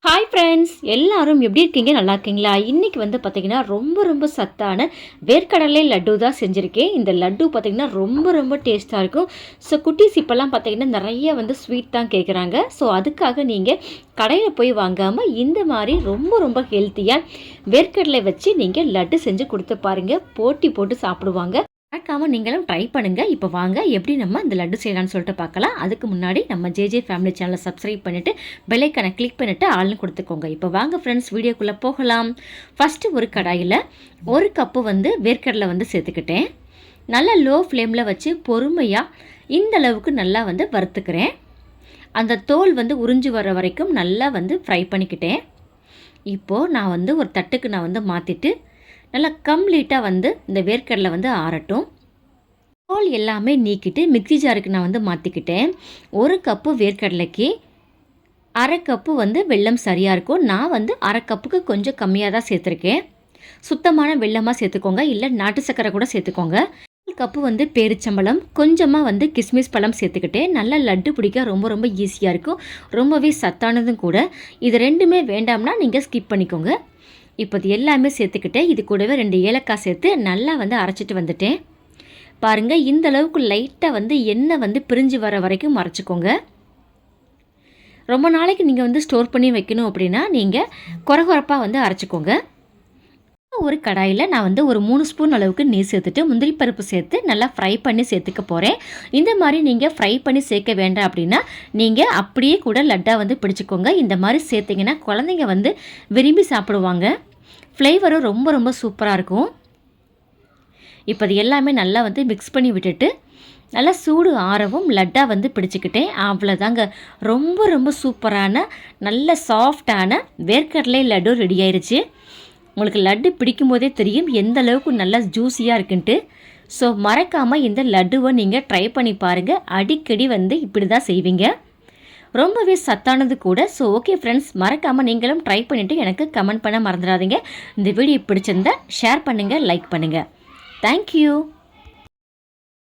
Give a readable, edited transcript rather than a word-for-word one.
Hi friends, எல்லாரும் எப்படி இருக்கீங்க? நல்லா இருக்கீங்களா? இன்றைக்கி வந்து பார்த்திங்கன்னா ரொம்ப சத்தான வேர்க்கடலை லட்டு தான் செஞ்சுருக்கேன். இந்த லட்டு பார்த்திங்கன்னா ரொம்ப டேஸ்ட்டாக இருக்கும். ஸோ குட்டீஸ் இப்போல்லாம் பார்த்திங்கன்னா நிறைய வந்து ஸ்வீட் தான் கேட்குறாங்க. ஸோ அதுக்காக நீங்கள் கடையில் போய் வாங்காமல் இந்த மாதிரி ரொம்ப ஹெல்த்தியாக வேர்க்கடலை வச்சு நீங்கள் லட்டு செஞ்சு கொடுத்து பாருங்கள். போட்டி போட்டு சாப்பிடுவாங்க. மறக்காமல் நீங்களும் ட்ரை பண்ணுங்கள். இப்போ வாங்க எப்படி நம்ம இந்த லட்டு செய்யலாம்னு சொல்லிட்டு பார்க்கலாம். அதுக்கு முன்னாடி நம்ம ஜேஜே ஃபேமிலி சேனலை சப்ஸ்கிரைப் பண்ணிவிட்டு பெல்லைக்கானை கிளிக் பண்ணிவிட்டு ஆள்னு கொடுத்துக்கோங்க. இப்போ வாங்க ஃப்ரெண்ட்ஸ், வீடியோக்குள்ளே போகலாம். ஃபஸ்ட்டு ஒரு கடாயில் 1 கப்பு வந்து வேர்க்கடலை வந்து சேர்த்துக்கிட்டேன். நல்லா லோ ஃப்ளேமில் வச்சு பொறுமையாக இந்த அளவுக்கு நல்லா வந்து வறுத்துக்கிறேன். அந்த தோல் வந்து உறிஞ்சி வர வரைக்கும் நல்லா வந்து ஃப்ரை பண்ணிக்கிட்டேன். இப்போது நான் வந்து ஒரு தட்டுக்கு நான் வந்து மாற்றிட்டு நல்லா கம்ப்ளீட்டாக வந்து இந்த வேர்க்கடலை வந்து ஆறட்டும். தோல் எல்லாமே நீக்கிட்டு மிக்ஸி ஜாருக்கு நான் வந்து மாற்றிக்கிட்டேன். 1 கப்பு வேர்க்கடலைக்கு 1/2 கப்பு வந்து வெல்லம் சரியாக இருக்கும். நான் வந்து 1/2 கப்புக்கு கொஞ்சம் கம்மியாக தான் சேர்த்துருக்கேன். சுத்தமான வெல்லமாக சேர்த்துக்கோங்க, இல்லை நாட்டு சர்க்கரை கூட சேர்த்துக்கோங்க. 1 கப்பு வந்து பேரிச்சம்பழம், கொஞ்சமாக வந்து கிஸ்மிஸ் பழம் சேர்த்துக்கிட்டேன். நல்லா லட்டு பிடிக்க ரொம்ப ஈஸியாக இருக்கும். ரொம்பவே சத்தானதும் கூட. இது ரெண்டுமே வேண்டாம்னா நீங்கள் ஸ்கிப் பண்ணிக்கோங்க. இப்போ இது எல்லாமே சேர்த்துக்கிட்டு இது கூடவே 2 ஏலக்காய் சேர்த்து நல்லா வந்து அரைச்சிட்டு வந்துட்டேன். பாருங்கள், இந்த அளவுக்கு லைட்டாக வந்து எண்ணெய் வந்து பிரிஞ்சு வர வரைக்கும் அரைச்சிக்கோங்க. ரொம்ப நாளைக்கு நீங்கள் வந்து ஸ்டோர் பண்ணி வைக்கணும் அப்படின்னா நீங்கள் கொரகொரப்பாக வந்து அரைச்சிக்கோங்க. ஒரு கடாயில் நான் வந்து ஒரு 3 ஸ்பூன் அளவுக்கு நெய் சேர்த்துட்டு முந்திரி பருப்பு சேர்த்து நல்லா ஃப்ரை பண்ணி சேர்த்துக்க போகிறேன். இந்த மாதிரி நீங்கள் ஃப்ரை பண்ணி சேர்க்க வேண்டாம் அப்படின்னா நீங்கள் அப்படியே கூட லட்டாக வந்து பிடிச்சிக்கோங்க. இந்த மாதிரி சேர்த்திங்கன்னா குழந்தைங்க வந்து விரும்பி சாப்பிடுவாங்க. ஃப்ளேவரும் ரொம்ப சூப்பராக இருக்கும். இப்போ அது எல்லாமே நல்லா வந்து மிக்ஸ் பண்ணி விட்டுட்டு நல்லா சூடு ஆறவும் லட்டாக வந்து பிடிச்சிக்கிட்டேன். அவ்வளோதாங்க, ரொம்ப சூப்பரான நல்ல சாஃப்டான வேர்க்கடலை லட்டு ரெடி ஆயிடுச்சு. உங்களுக்கு லட்டு பிடிக்கும் போதே தெரியும் எந்த அளவுக்கு நல்லா ஜூஸியாக இருக்குன்ட்டு. ஸோ மறக்காமல் இந்த லட்டுவை நீங்கள் ட்ரை பண்ணி பாருங்கள். அடிக்கடி வந்து இப்படி தான் செய்வீங்க. ரொம்பவே சத்தானது கூட. ஸோ ஓகே ஃப்ரெண்ட்ஸ், மறக்காமல் நீங்களும் ட்ரை பண்ணிவிட்டு எனக்கு கமெண்ட் பண்ண மறந்துடாதீங்க. இந்த வீடியோ பிடிச்சிருந்தா ஷேர் பண்ணுங்கள், லைக் பண்ணுங்கள். தேங்க்யூ.